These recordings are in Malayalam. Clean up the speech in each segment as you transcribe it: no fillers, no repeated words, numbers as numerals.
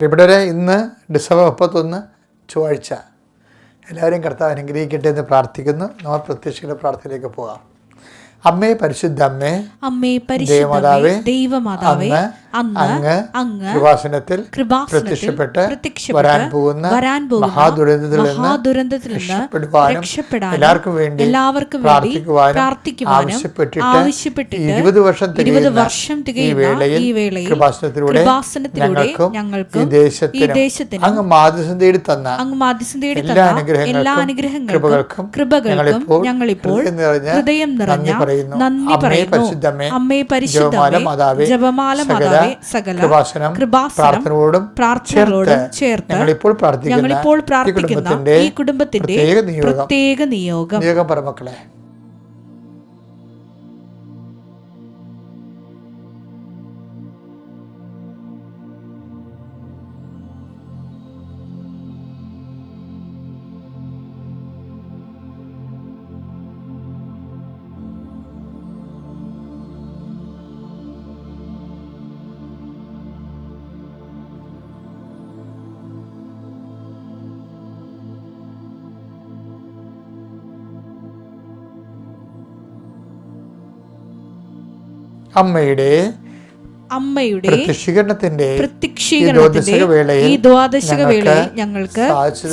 ഇവിടെ ഇന്ന് ഡിസംബർ 31 ചൊവ്വാഴ്ച. എല്ലാവരും കർത്താവ് അനുഗ്രഹിക്കട്ടെ എന്ന് പ്രാർത്ഥിക്കുന്നു. നമ്മൾ പ്രത്യക്ഷയുടെ പ്രാർത്ഥനയിലേക്ക് പോകാം. അമ്മേ പരിശുദ്ധ അമ്മേ, ദൈവമാതാവേ, അങ്ങ് കൃപാസനത്തിൽ പ്രത്യക്ഷപ്പെട്ട് വരാൻ പോകുന്ന മഹാദുരന്തത്തിൽ നിന്ന് രക്ഷപ്പെടാനും എല്ലാവർക്കും വേണ്ടി പ്രാർത്ഥിക്കുവാനും ആവശ്യപ്പെട്ടിട്ട് 20 വർഷം തികയുന്ന ഈ വേളയിൽ കൃപാസനത്തിലൂടെ ഞങ്ങൾക്കും ഈ ദേശത്തിനും അങ്ങ് മാധ്യസ്ഥം തേടി തന്ന എല്ലാ അനുഗ്രഹങ്ങൾക്കും കൃപകൾക്കും ഞങ്ങളിപ്പോൾ ഹൃദയം നിറഞ്ഞ നന്ദി പറയുന്നു. അമ്മേ പരിശുദ്ധമേ, ജപമാല മാതാവേ, സകല കൃപാസനങ്ങളോടും പ്രാർത്ഥനകളോടും ചേർത്ത് ഞങ്ങളിപ്പോൾ പ്രാർത്ഥിക്കുന്ന ഈ കുടുംബത്തിന്റെ പ്രത്യേക നിയോഗം പരമക്കളെ. അമ്മയുടെ പ്രത്യക്ഷീകരണത്തിന്റെ ഈ ദ്വാദശക വേളയിൽ ഞങ്ങൾക്ക്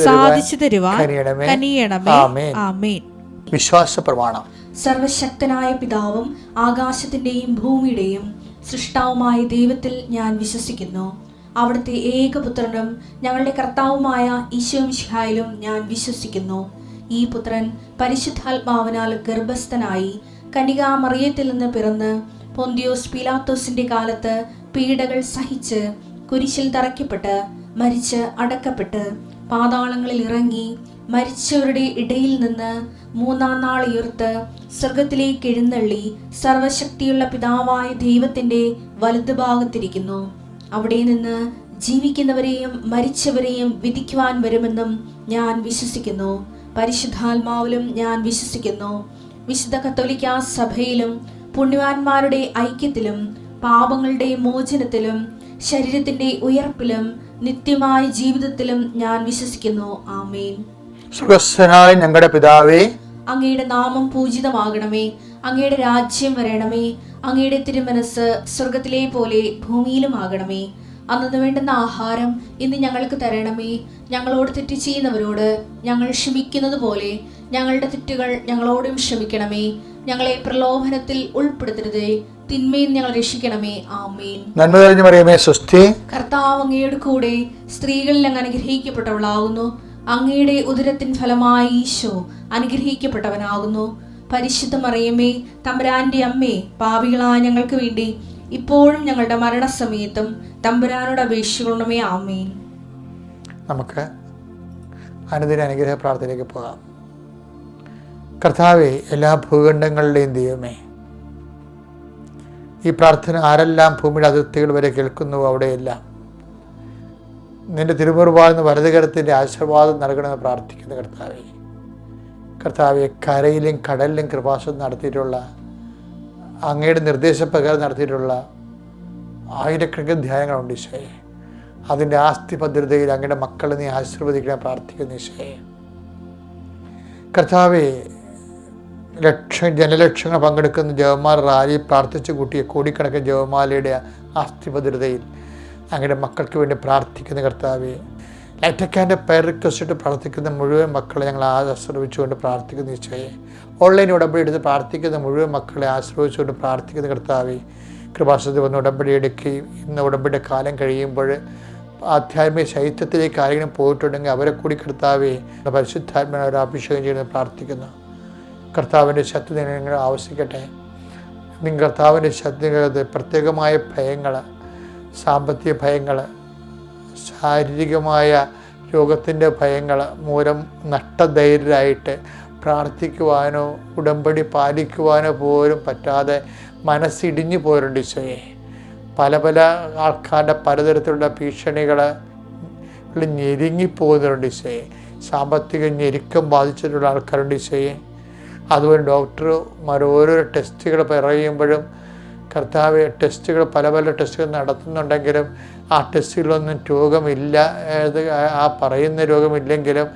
സാധിച്ചു തരുവാൻ കനിയണമേ. ആമേൻ. വിശ്വാസ പ്രമാണം. സർവശക്തനായ പിതാവും ആകാശത്തിന്റെയും ഭൂമിയുടെയും സൃഷ്ടാവുമായ ദൈവത്തിൽ ഞാൻ വിശ്വസിക്കുന്നു. അവിടുത്തെ ഏകപുത്രനും ഞങ്ങളുടെ കർത്താവുമായ ഈശോ മിശിഹായിലും ഞാൻ വിശ്വസിക്കുന്നു. ഈ പുത്രൻ പരിശുദ്ധാത്മാവിനാൽ ഗർഭസ്ഥനായി കന്യകാമറിയത്തിൽ നിന്ന് പിറന്ന് പൊന്തിയോസ് പീലാത്തോസിന്റെ കാലത്ത് പീഡകൾ സഹിച്ച് കുരിശിൽ തറയ്ക്കപ്പെട്ട് മരിച്ച് അടക്കപ്പെട്ട് പാതാളങ്ങളിൽ ഇറങ്ങി മരിച്ചവരുടെ ഇടയിൽ നിന്ന് 3-ാം നാൾ ഉയർത്ത് സ്വർഗത്തിലേക്ക് എഴുന്നള്ളി സർവശക്തിയുള്ള പിതാവായ ദൈവത്തിന്റെ വലതുഭാഗത്തിരിക്കുന്നു. അവിടെ നിന്ന് ജീവിക്കുന്നവരെയും മരിച്ചവരെയും വിധിക്കുവാൻ വരുമെന്നും ഞാൻ വിശ്വസിക്കുന്നു. പരിശുദ്ധാത്മാവിലും ഞാൻ വിശ്വസിക്കുന്നു. വിശുദ്ധ കത്തോലിക്കാ സഭയിലും പുണ്യവാന്മാരുടെ ഐക്യത്തിലും പാപങ്ങളുടെ മോചനത്തിലും ശരീരത്തിന്റെ ഉയർപ്പിലും നിത്യമായ ജീവിതത്തിലും ഞാൻ വിശ്വസിക്കുന്നു. ആമേൻ. സ്വർഗ്ഗസ്ഥനായ ഞങ്ങളുടെ പിതാവേ, അങ്ങയുടെ നാമം പൂജിതമാകണമേ. അങ്ങയുടെ രാജ്യം വരണമേ. അങ്ങയുടെ തിരുമനസ് സ്വർഗത്തിലെ പോലെ ഭൂമിയിലും ആകണമേ. അന്നു വേണ്ടുന്ന ആഹാരം ഇന്ന് ഞങ്ങൾക്ക് തരണമേ. ഞങ്ങളോട് തെറ്റ് ചെയ്യുന്നവരോട് ഞങ്ങൾ ക്ഷമിക്കുന്നത് പോലെ ഞങ്ങളുടെ തെറ്റുകൾ ഞങ്ങളോടും ക്ഷമിക്കണമേ. ഞങ്ങളെ പ്രലോഭനത്തിൽ ഉൾപ്പെടുത്തരുതേ, തിന്മയിൽ ഞങ്ങൾ രക്ഷിക്കണമേ. ആമേൻ. നന്മ നിറഞ്ഞ മറിയമേ, സ്വസ്തി. കർത്താവ് അങ്ങയുടെ കൂടെ സ്ത്രീകളിൽ അങ്ങ് അനുഗ്രഹിക്കപ്പെട്ടവളാകുന്നു. അങ്ങയുടെ ഉദരത്തിൻ ഫലമായി ഈശോ അനുഗ്രഹിക്കപ്പെട്ടവനാകുന്നു. പരിശുദ്ധ മറിയമേ, തമ്പുരാന്റെ അമ്മേ, പാപികളായ ഞങ്ങൾക്ക് വേണ്ടി ഇപ്പോഴും ഞങ്ങളുടെ മരണസമയത്തും തമ്പുരാനോട് അപേക്ഷിക്കണമേ. ആമേൻ. നമുക്ക് അനുദിന അനുഗ്രഹ പ്രാർത്ഥനയിലേക്ക് പോകാം. കർത്താവേ, എല്ലാ ഭൂഖണ്ഡങ്ങളുടെയും ദൈവമേ, ഈ പ്രാർത്ഥന ആരെല്ലാം ഭൂമിയുടെ അതിർത്തികൾ വരെ കേൾക്കുന്നുവോ അവിടെയെല്ലാം നിന്റെ തിരുമുറുപാടുന്ന വലതുകരത്തിൻ്റെ ആശീർവാദം നൽകണമെന്ന് പ്രാർത്ഥിക്കുന്ന കർത്താവെ, കരയിലും കടലിലും കൃപാസനം നടത്തിയിട്ടുള്ള അങ്ങയുടെ നിർദ്ദേശപ്രകാരം നടത്തിയിട്ടുള്ള ആയിരക്കണക്കിന് ധ്യാനങ്ങളുണ്ട് ഈശോയെ. അതിൻ്റെ ആസ്തി ഭദ്രതയിൽ അങ്ങയുടെ മക്കളെ നീ ആശീർവദിക്കാൻ പ്രാർത്ഥിക്കുന്ന ഈശോയെ. കർത്താവെ, ജനലക്ഷങ്ങൾ പങ്കെടുക്കുന്ന ജപമാല റാലി പ്രാർത്ഥിച്ചു കൂട്ടിയ കോടിക്കണക്കിന് ജപമാലയുടെ ആസ്തി ഭദ്രതയിൽ അങ്ങയുടെ മക്കൾക്ക് വേണ്ടി പ്രാർത്ഥിക്കുന്ന കർത്താവെ, ലൈറ്റക്കാൻ്റെ പേർ റിക്വസ്റ്റ് പ്രാർത്ഥിക്കുന്ന മുഴുവൻ മക്കളെ ഞങ്ങൾ ആശ്രയിച്ചുകൊണ്ട് പ്രാർത്ഥിക്കുന്ന ഈശോയെ. ഓൺലൈൻ ഉടമ്പടി എടുത്ത് പ്രാർത്ഥിക്കുന്ന മുഴുവൻ മക്കളെ ആശ്രയിച്ചുകൊണ്ട് പ്രാർത്ഥിക്കുന്ന കർത്താവെ, കൃപാസനത്തിൽ വന്ന് ഉടമ്പടി എടുക്കുകയും ഇന്ന് ഉടമ്പടിയുടെ കാലം കഴിയുമ്പോൾ ആധ്യാത്മിക ശൈത്യത്തിലേക്ക് ആരെങ്കിലും പോയിട്ടുണ്ടെങ്കിൽ അവരെ കൂടി കർത്താവെ പരിശുദ്ധാത്മനെ അവർ അഭിഷേകം ചെയ്യുന്നത് പ്രാർത്ഥിക്കുന്നു. കർത്താവിൻ്റെ ശക്തി നിങ്ങൾ ആവശ്യിക്കട്ടെ. നിങ്ങൾ കർത്താവിൻ്റെ ശക്തി പ്രത്യേകമായ ഭയങ്ങൾ, സാമ്പത്തിക ഭയങ്ങൾ, ശാരീരികമായ രോഗത്തിൻ്റെ ഭയങ്ങൾ മൂലം നഷ്ടധൈര്യരായിട്ട് പ്രാർത്ഥിക്കുവാനോ ഉടമ്പടി പാലിക്കുവാനോ പോലും പറ്റാതെ മനസ്സിടിഞ്ഞു പോരുണ്ട് ഈശോയെ. പല ആൾക്കാരുടെ പലതരത്തിലുള്ള ഭീഷണികൾ ഞെരുങ്ങിപ്പോകുന്നുണ്ട് ഈശോയെ. സാമ്പത്തിക ഞെരുക്കം ബാധിച്ചിട്ടുള്ള ആൾക്കാരുണ്ട് ഈശോയെ. അതുപോലെ ഡോക്ടർമാർ ഓരോരോ ടെസ്റ്റുകൾ പറയുമ്പോഴും കർത്താവ് ടെസ്റ്റുകൾ പല ടെസ്റ്റുകൾ നടത്തുന്നുണ്ടെങ്കിലും ആ ടെസ്റ്റുകളൊന്നും രോഗമില്ല, ആ പറയുന്ന രോഗമില്ലെങ്കിലും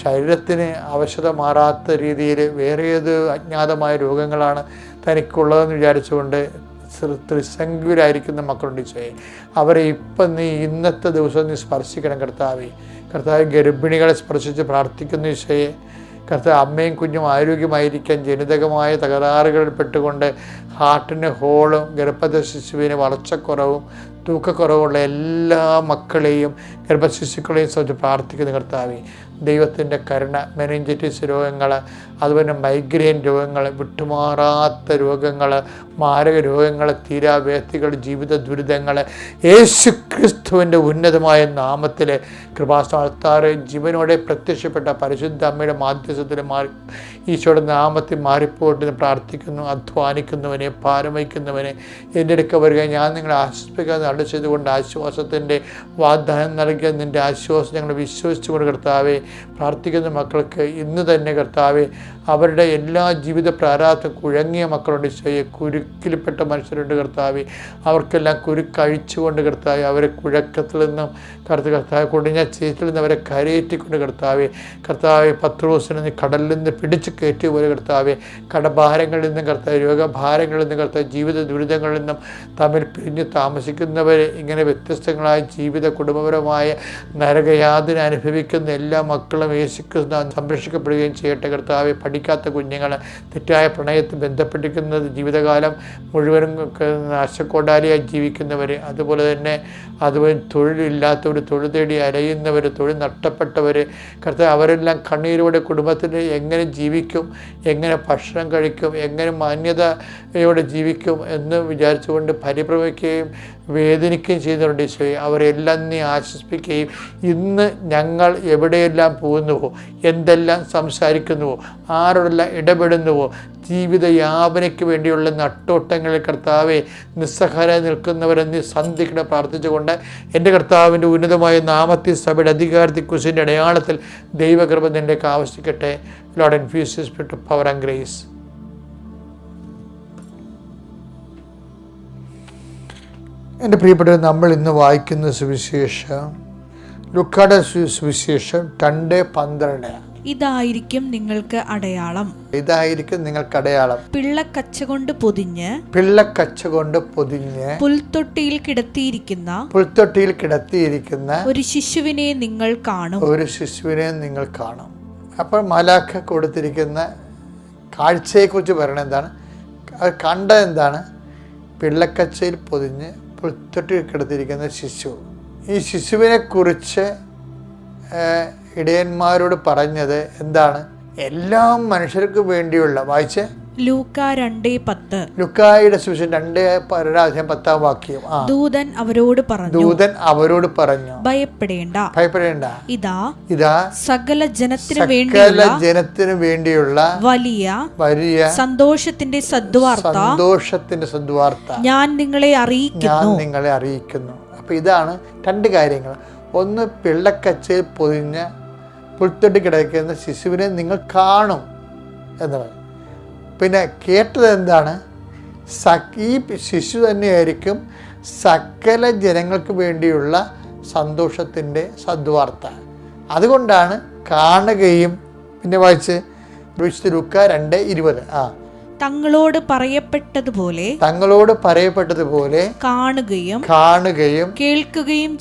ശരീരത്തിന് അവശത മാറാത്ത രീതിയിൽ വേറെ ഏത് അജ്ഞാതമായ രോഗങ്ങളാണ് തനിക്കുള്ളതെന്ന് വിചാരിച്ചുകൊണ്ട് ത്രിസംഖ്യരായിരിക്കുന്ന മക്കളുണ്ട് ഈശോയെ. അവരെ ഇപ്പം നീ ഇന്നത്തെ ദിവസം നീ സ്പർശിക്കണം കർത്താവേ. കർത്താവ് ഗർഭിണികളെ സ്പർശിച്ച് പ്രാർത്ഥിക്കുന്നു ഈശോയെ. കർത്താവ് അമ്മയും കുഞ്ഞും ആരോഗ്യമായിരിക്കാൻ ജനിതകമായ തകരാറുകളിൽ പെട്ടുകൊണ്ട് ഹാർട്ടിന് ഹോളും ഗർഭസ്ഥ ശിശുവിന് വളർച്ചക്കുറവും തൂക്കക്കുറവുള്ള എല്ലാ മക്കളെയും ഗർഭശിശുക്കളെയും സംബന്ധിച്ച് പ്രാർത്ഥിക്കുന്ന കർത്താവേ. ദൈവത്തിൻ്റെ കരുണ, മെനിഞ്ചൈറ്റിസ് രോഗങ്ങൾ, അതുപോലെ മൈഗ്രെയിൻ രോഗങ്ങൾ, വിട്ടുമാറാത്ത രോഗങ്ങൾ, മാരക രോഗങ്ങൾ, തീരാവേദികൾ, ജീവിത ദുരിതങ്ങൾ യേശു ക്രിസ്തുവിൻ്റെ ഉന്നതമായ നാമത്തിൽ കൃപാസ്ഥാനത്താറ് ജീവനോടെ പ്രത്യക്ഷപ്പെട്ട പരിശുദ്ധ അമ്മയുടെ മാധ്യസ്ഥത്തിൽ മാറി ഈശോയുടെ നാമത്തിൽ മാറിപ്പോട്ടെന്ന് പ്രാർത്ഥിക്കുന്നു. അധ്വാനിക്കുന്നവനെ, ഭാരം വഹിക്കുന്നവനെ എൻ്റെ അടുക്ക വരിക, ഞാൻ നിങ്ങളെ ആശ്വസിപ്പിക്കാതെ നട ചെയ്തുകൊണ്ട് ആശ്വാസത്തിൻ്റെ വാഗ്ദാനം നൽകിയ നിൻ്റെ ആശ്വാസം ഞങ്ങൾ വിശ്വസിച്ചുകൊണ്ട് കർത്താവെ പ്രാർത്ഥിക്കുന്ന മക്കൾക്ക് ഇന്ന് തന്നെ കർത്താവെ അവരുടെ എല്ലാ ജീവിത പ്രാരാബ്ധം കുഴങ്ങിയ മക്കളുണ്ട് ഈശോയെ. കുരുക്കിൽപ്പെട്ട മനുഷ്യരുണ്ട് കർത്താവെ, അവർക്കെല്ലാം കുരുക്കഴിച്ചുകൊണ്ട് കർത്താവെ അവരെ കുഴക്കത്തിൽ നിന്നും കർത്താവ് കൊടിഞ്ഞ ചേറ്റിൽ നിന്ന് അവരെ കരയേറ്റിക്കൊണ്ട് കർത്താവെ പത്രോസിനെ നീ കടലിൽ നിന്ന് പിടിച്ച് കയറ്റിയ പോലെ കർത്താവെ കടഭാരങ്ങളിൽ നിന്നും കർത്താവ് രോഗഭാരങ്ങളിൽ നിന്നും കർത്താവ് ജീവിത ദുരിതങ്ങളിൽ നിന്നും തമ്മിൽ പിരിഞ്ഞ് താമസിക്കുന്നവരെ ഇങ്ങനെ വ്യത്യസ്തങ്ങളായ ജീവിത കുടുംബപരമായ നരകയാതന അനുഭവിക്കുന്ന എല്ലാ മക്കളും യേശുക്രിസ്തു സംരക്ഷിക്കപ്പെടുകയും ചെയ്യട്ടെ കർത്താവെ. പഠിക്കാത്ത കുഞ്ഞുങ്ങൾ തെറ്റായ പ്രണയത്തിൽ ബന്ധപ്പെട്ടിരിക്കുന്നത് ജീവിതകാലം മുഴുവനും നാശക്കോടാലിയായി ജീവിക്കുന്നവർ, അതുപോലെ തൊഴിലില്ലാത്തവർ, തൊഴിൽ തേടി അലയുന്നവർ, തൊഴിൽ നഷ്ടപ്പെട്ടവർ കർത്താവ് അവരെല്ലാം കണ്ണീരോടെ കുടുംബത്തിൽ എങ്ങനെ ജീവിക്കും, എങ്ങനെ ഭക്ഷണം കഴിക്കും, എങ്ങനെ മാന്യതയോടെ ജീവിക്കും എന്ന് വിചാരിച്ചുകൊണ്ട് പരിഭ്രമിക്കുകയും വേദനിക്കുകയും ചെയ്യുന്നുണ്ട് ഈശോയെ. അവരെല്ലാം നീ ആശ്വസിപ്പിക്കുകയും ഇന്ന് ഞങ്ങൾ എവിടെയെല്ലാം പോകുന്നുവോ, എന്തെല്ലാം സംസാരിക്കുന്നുവോ, ആരോടെല്ലാം ഇടപെടുന്നുവോ, ജീവിതയാപനയ്ക്ക് വേണ്ടിയുള്ള നട്ടോട്ടങ്ങളിൽ കർത്താവെ നിസ്സഹായരായി നിൽക്കുന്നവരെ നീ സന്ധിക്കണം പ്രാർത്ഥിച്ചുകൊണ്ട് എൻ്റെ കർത്താവിൻ്റെ ഉന്നതമായ നാമത്തിൽ സഭയുടെ അധികാരത്തിൽ കുരിശിൻ്റെ അടയാളത്തിൽ ദൈവകൃപ നിൻ്റെയൊക്കെ ആവശ്യിക്കട്ടെ. Lord infuse your spirit of power and grace. എൻ്റെ പ്രിയപ്പെട്ടവർ, നമ്മൾ ഇന്ന് വായിക്കുന്ന സുവിശേഷം ലൂക്കായുടെ സുവിശേഷം 2:12. ഇതായിരിക്കും നിങ്ങൾക്ക് അടയാളം, ഇതായിരിക്കും നിങ്ങൾക്ക് അടയാളം. പിള്ളക്കച്ച കൊണ്ട് പൊതിഞ്ഞ് പുൽത്തൊട്ടിയിൽ കിടത്തിയിരിക്കുന്ന ഒരു ശിശുവിനെ നിങ്ങൾ കാണും. അപ്പോൾ മലാഖ കൊടുത്തിരിക്കുന്ന കാഴ്ചയെക്കുറിച്ച് പറയണത് എന്താണ്? അത് കണ്ടത് എന്താണ്? പിള്ളക്കച്ചയിൽ പൊതിഞ്ഞ് പുൽത്തൊട്ടിയിൽ കിടത്തിയിരിക്കുന്ന ശിശു. ഈ ശിശുവിനെ കുറിച്ച് ഇടയന്മാരോട് പറഞ്ഞത് എന്താണ്? എല്ലാ മനുഷ്യർക്കും വേണ്ടിയുള്ള, വായിച്ചേ, ലൂക്കാ 2:10. ലൂക്കായുടെ സുവിശേഷം 2:10 വാക്യം. ദൂതൻ അവരോട് പറഞ്ഞു, ഭയപ്പെടേണ്ട, ഇതാ സകല ജനത്തിനു വേണ്ടിയുള്ള വലിയ സന്തോഷത്തിന്റെ സദ്വാർത്ത ഞാൻ നിങ്ങളെ അറിയിക്കുന്നു. അപ്പൊ ഇതാണ് 2 കാര്യങ്ങൾ. ഒന്ന്, പിള്ളക്കച്ചയിൽ പൊതിഞ്ഞ പുൽത്തൊട്ടി കിടക്കുന്ന ശിശുവിനെ നിങ്ങൾ കാണും എന്നുള്ളത്. പിന്നെ കേട്ടത് എന്താണ്? ഈ ശിശു തന്നെയായിരിക്കും സകല ജനങ്ങൾക്ക് വേണ്ടിയുള്ള സന്തോഷത്തിൻ്റെ സദ്വാർത്ത. അതുകൊണ്ടാണ് കാണുകയും, പിന്നെ വായിച്ച് ലൂക്കാ 2:20. തങ്ങളോട് പറയപ്പെട്ടതുപോലെ കാണുകയും കേൾക്കുകയും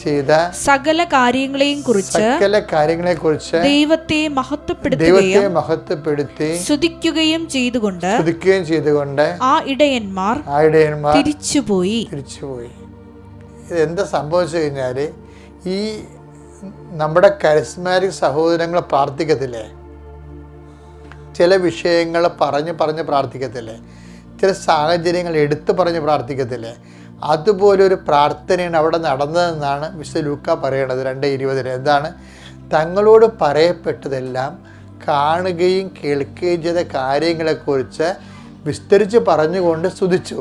ചെയ്ത സകല കാര്യങ്ങളെയും കുറിച്ച് ദൈവത്തെ മഹത്വപ്പെടുത്തി സ്തുതിക്കുകയും ചെയ്തുകൊണ്ട് ആ ഇടയന്മാർ തിരിച്ചുപോയി. ഇതെന്താ സംഭവിച്ചു കഴിഞ്ഞാൽ, ഈ നമ്മുടെ കരിസ്മാറ്റിക് സഹോദരങ്ങൾ പ്രാർത്ഥിക്കത്തില്ലേ, ചില വിഷയങ്ങൾ പറഞ്ഞ് പ്രാർത്ഥിക്കത്തില്ലേ, ചില സാഹചര്യങ്ങൾ എടുത്തു പറഞ്ഞ് പ്രാർത്ഥിക്കത്തില്ലേ, അതുപോലെ ഒരു പ്രാർത്ഥനയാണ് അവിടെ നടന്നതെന്നാണ് വിശുദ്ധ ലൂക്ക പറയണത് 2:20. എന്താണ്? തങ്ങളോട് പറയപ്പെട്ടതെല്ലാം കാണുകയും കേൾക്കുകയും ചെയ്ത കാര്യങ്ങളെക്കുറിച്ച് വിസ്തരിച്ച് പറഞ്ഞുകൊണ്ട് സ്തുതിച്ചു.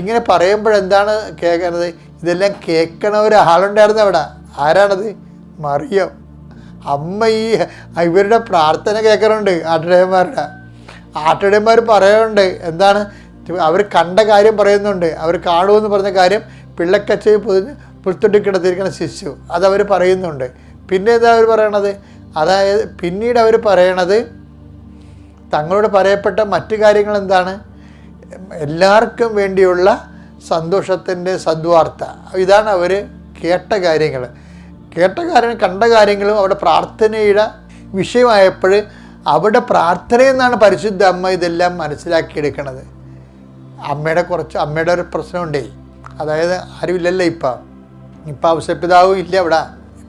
ഇങ്ങനെ പറയുമ്പോഴെന്താണ് കേൾക്കുന്നത്? ഇതെല്ലാം കേൾക്കണ ഒരാളുണ്ടായിരുന്നു അവിടെ. ആരാണത്? മറിയം. അമ്മ ഇവരുടെ പ്രാർത്ഥന കേൾക്കാറുണ്ട്. ആട്ടിടയന്മാർ പറയാറുണ്ട്. എന്താണ്? അവർ കണ്ട കാര്യം പറയുന്നുണ്ട്, അവർ കാണുമെന്ന് പറഞ്ഞ കാര്യം പിള്ളക്കച്ചയിൽ പുൽത്തൊട്ടി കിടത്തിയിരിക്കുന്ന ശിശു, അതവർ പറയുന്നുണ്ട്. പിന്നെ എന്താ അവർ പറയണത്? അതായത് പിന്നീട് അവർ പറയണത് തങ്ങളോട് പറയപ്പെട്ട മറ്റു കാര്യങ്ങൾ എന്താണ്? എല്ലാവർക്കും വേണ്ടിയുള്ള സന്തോഷത്തിൻ്റെ സദ്വാർത്ത. ഇതാണ് അവർ കേട്ട കാര്യങ്ങൾ. കണ്ട കാര്യങ്ങളും അവിടെ പ്രാർത്ഥനയുടെ വിഷയമായപ്പോൾ അവിടെ പ്രാർത്ഥനയെന്നാണ് പരിശുദ്ധ അമ്മ ഇതെല്ലാം മനസ്സിലാക്കിയെടുക്കണത്. അമ്മയുടെ ഒരു പ്രശ്നമുണ്ടേ, അതായത് ആരുമില്ലല്ലോ ഇപ്പം ഔസപിതാവും ഇല്ല അവിടെ.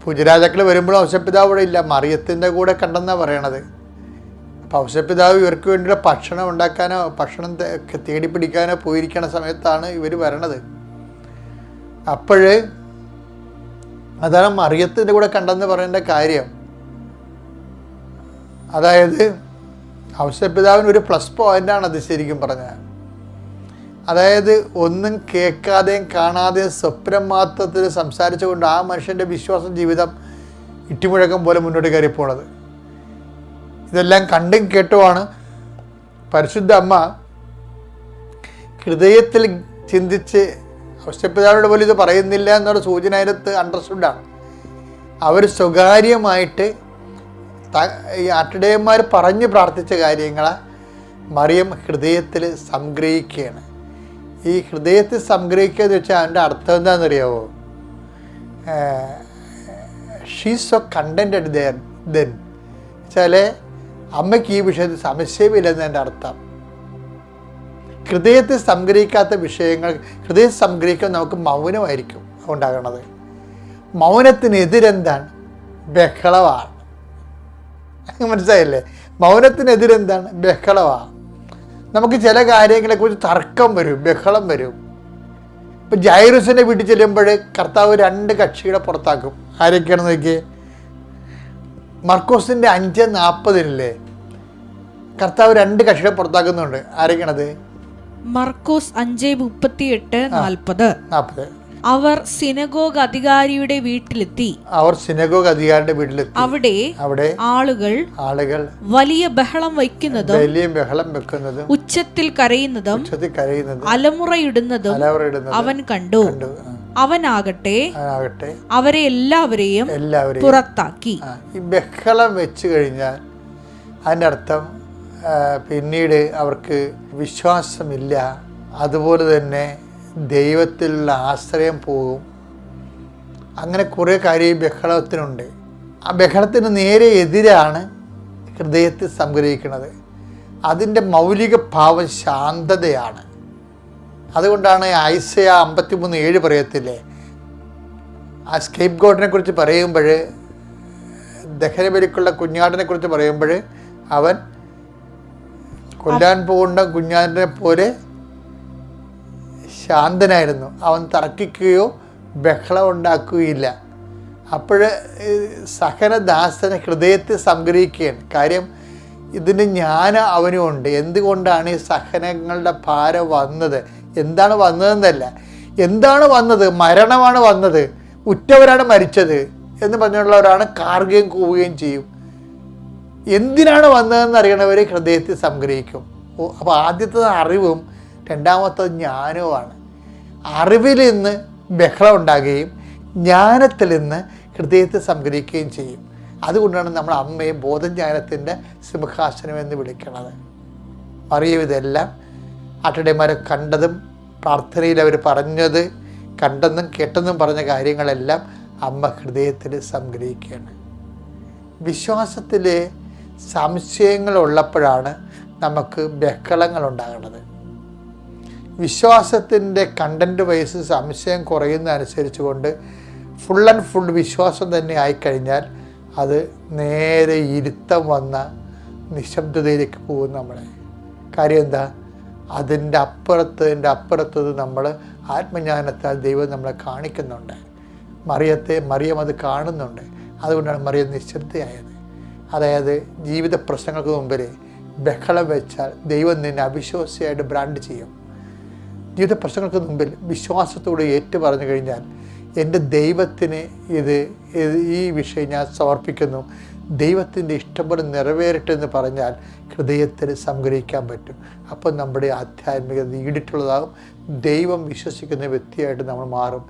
പൂജരാജാക്കൾ വരുമ്പോഴും ഔസപിതാവ് ഇവിടെ ഇല്ല, മറിയത്തിൻ്റെ കൂടെ കണ്ടെന്നാണ് പറയണത്. അപ്പോൾ ഔസപിതാവ് ഇവർക്ക് വേണ്ടിയുള്ള ഭക്ഷണം ഉണ്ടാക്കാനോ ഭക്ഷണം തേടി പിടിക്കാനോ പോയിരിക്കണ സമയത്താണ് ഇവർ വരണത്. അപ്പോഴ് അതാണ് മറിയത്തിൻ്റെ കൂടെ കണ്ടെന്ന് പറയേണ്ട കാര്യം. അതായത് ഔസപിതാവിന് ഒരു പ്ലസ് പോയിൻ്റാണത് ശരിക്കും പറഞ്ഞാൽ. അതായത് ഒന്നും കേൾക്കാതെയും കാണാതെയും സ്വപ്നം മാത്രത്തിൽ സംസാരിച്ചുകൊണ്ട് ആ മനുഷ്യൻ്റെ വിശ്വാസ ജീവിതം ഇട്ടിമുഴക്കം പോലെ മുന്നോട്ട് കയറി പോണത്. ഇതെല്ലാം കണ്ടും കേട്ടുമാണ് പരിശുദ്ധ അമ്മ ഹൃദയത്തിൽ ചിന്തിച്ച്, ഔസപിതാവിനോട് പോലും ഇത് പറയുന്നില്ല എന്നൊരു സൂചന അതിനകത്ത് അണ്ടർസ്റ്റുഡാണ്. അവർ സ്വകാര്യമായിട്ട് ഈ ആട്ടിടയന്മാർ പറഞ്ഞ് പ്രാർത്ഥിച്ച കാര്യങ്ങളെ മറിയം ഹൃദയത്തിൽ സംഗ്രഹിക്കുകയാണ്. ഈ ഹൃദയത്തിൽ സംഗ്രഹിക്കുക എന്ന് വെച്ചാൽ അതിൻ്റെ അർത്ഥം എന്താണെന്നറിയാവോ? ഷീസ് സോ കണ്ടൻറ്റഡ് ദെൻ വെച്ചാൽ അമ്മയ്ക്ക് ഈ വിഷയത്തിൽ സംശയമില്ലെന്നതിൻ്റെ അർത്ഥം. ഹൃദയത്തിൽ സംഗ്രഹിക്കാത്ത വിഷയങ്ങൾ ഹൃദയം സംഗ്രഹിക്കാൻ നമുക്ക് മൗനമായിരിക്കും ഉണ്ടാകണത്. മൗനത്തിനെതിരെന്താണ്? ബഹളമാണ്. മനസ്സിലായില്ലേ? മൗനത്തിനെതിരെന്താണ്? ബഹളമാണ്. നമുക്ക് ചില കാര്യങ്ങളെക്കുറിച്ച് തർക്കം വരും, ബഹളം വരും. ഇപ്പം ജൈറസിനെ വീട്ടിൽ ചെല്ലുമ്പോൾ കർത്താവ് 2 കക്ഷികളെ പുറത്താക്കും. ആരൊക്കെയാണെന്ന് നോക്കിയേ. മർക്കോസിൻ്റെ 5:40 കർത്താവ് 2 കക്ഷികളെ പുറത്താക്കുന്നുണ്ട്. ആരൊക്കെയാണത്? മർക്കോസ് 5:38-40. അവർ സിനഗോഗ് അധികാരിയുടെ വീട്ടിലെത്തി. അവിടെ ആളുകൾ വലിയ ബഹളം വെക്കുന്നതും ഉച്ചത്തിൽ കരയുന്നതും അലമുറയിടുന്നതും അവൻ കണ്ടു. അവനാകട്ടെ അവരെ എല്ലാവരെയും പുറത്താക്കി. ഈ ബഹളം വെച്ച് കഴിഞ്ഞാൽ അതിൻ്റെ അർത്ഥം പിന്നീട് അവർക്ക് വിശ്വാസമില്ല, അതുപോലെ തന്നെ ദൈവത്തിലുള്ള ആശ്രയം പോകും. അങ്ങനെ കുറേ കാര്യം ബഹളത്തിനുണ്ട്. ആ ബഹളത്തിന് നേരെ എതിരാണ് ഹൃദയത്തിൽ സംഗ്രഹിക്കുന്നത്. അതിൻ്റെ മൗലിക ഭാവം ശാന്തതയാണ്. അതുകൊണ്ടാണ് ഐസയ 53:7 പറയത്തില്ലേ, ആ സ്കേപ്പ് ഗോഡിനെ കുറിച്ച് പറയുമ്പോൾ, ദഹനബലിക്കുള്ള കുഞ്ഞാടിനെ കുറിച്ച് പറയുമ്പോൾ, അവൻ കൊല്ലാൻ പോകുന്ന കുഞ്ഞാടിനെ പോലെ ശാന്തനായിരുന്നു. അവൻ തർക്കിക്കുകയോ ബഹളം ഉണ്ടാക്കുകയില്ല. അപ്പോൾ സഹനദാസനെ ഹൃദയത്തിൽ സംഗ്രഹിക്കുകയാണ്. കാര്യം ഇതിന് ജ്ഞാനം അവനുമുണ്ട്. എന്തുകൊണ്ടാണ് ഈ സഹനങ്ങളുടെ ഭാരം വന്നത്, എന്താണ് വന്നതെന്നല്ല, എന്താണ് വന്നത്? മരണമാണ് വന്നത്, ഉറ്റവരാണ് മരിച്ചത് എന്ന് പറഞ്ഞുള്ളവരാണ് കാറുകയും കൂവുകയും ചെയ്യും. എന്തിനാണ് വന്നതെന്ന് അറിയണവർ ഹൃദയത്തിൽ സംഗ്രഹിക്കും. അപ്പോൾ ആദ്യത്തെ അറിവും രണ്ടാമത്തെ ജ്ഞാനവുമാണ്. അറിവിൽ നിന്ന് ബഹളം ഉണ്ടാകുകയും ജ്ഞാനത്തിൽ നിന്ന് ഹൃദയത്തെ സംഗ്രഹിക്കുകയും ചെയ്യും. അതുകൊണ്ടാണ് നമ്മൾ അമ്മയെ ബോധജ്ഞാനത്തിൻ്റെ സിംഹാസനം എന്ന് വിളിക്കുന്നത്. അറിയും ഇതെല്ലാം ആട്ടിടയന്മാരെ കണ്ടതും പ്രാർത്ഥനയിൽ അവർ പറഞ്ഞത്, കണ്ടെന്നും കേട്ടെന്നും പറഞ്ഞ കാര്യങ്ങളെല്ലാം അമ്മ ഹൃദയത്തിൽ സംഗ്രഹിക്കുകയാണ്. വിശ്വാസത്തിൽ സംശയങ്ങളുള്ളപ്പോഴാണ് നമുക്ക് ബഹളങ്ങൾ ഉണ്ടാകുന്നത്. വിശ്വാസത്തിൻ്റെ കണ്ടൻറ്റ് വൈസ് സംശയം കുറയുന്നതനുസരിച്ച് കൊണ്ട് ഫുൾ ആൻഡ് ഫുൾ വിശ്വാസം തന്നെ ആയിക്കഴിഞ്ഞാൽ അത് നേരെ ഇരുത്തം വന്ന നിശബ്ദതയിലേക്ക് പോകും നമ്മളെ. കാര്യം എന്താ? അതിൻ്റെ അപ്പുറത്തത് നമ്മൾ ആത്മജ്ഞാനത്താൽ ദൈവം നമ്മളെ കാണിക്കുന്നുണ്ട്. മറിയം അത് കാണുന്നുണ്ട്. അതുകൊണ്ടാണ് മറിയം നിശബ്ദയായത്. അതായത് ജീവിത പ്രശ്നങ്ങൾക്ക് മുമ്പിൽ ബഹളം വെച്ചാൽ ദൈവം നിന്നെ അവിശ്വാസിയായിട്ട് ബ്രാൻഡ് ചെയ്യും. ജീവിത പ്രശ്നങ്ങൾക്ക് മുമ്പിൽ വിശ്വാസത്തോട് ഏറ്റു പറഞ്ഞു കഴിഞ്ഞാൽ, എൻ്റെ ദൈവത്തിന് ഈ വിഷയം ഞാൻ സമർപ്പിക്കുന്നു, ദൈവത്തിൻ്റെ ഇഷ്ടംപോലെ നിറവേറട്ടെ എന്ന് പറഞ്ഞാൽ ഹൃദയത്തിൽ സംഗ്രഹിക്കാൻ പറ്റും. അപ്പോൾ നമ്മുടെ ആധ്യാത്മികത ഈടിട്ടുള്ളതാകും, ദൈവം വിശ്വസിക്കുന്ന വ്യക്തിയായിട്ട് നമ്മൾ മാറും.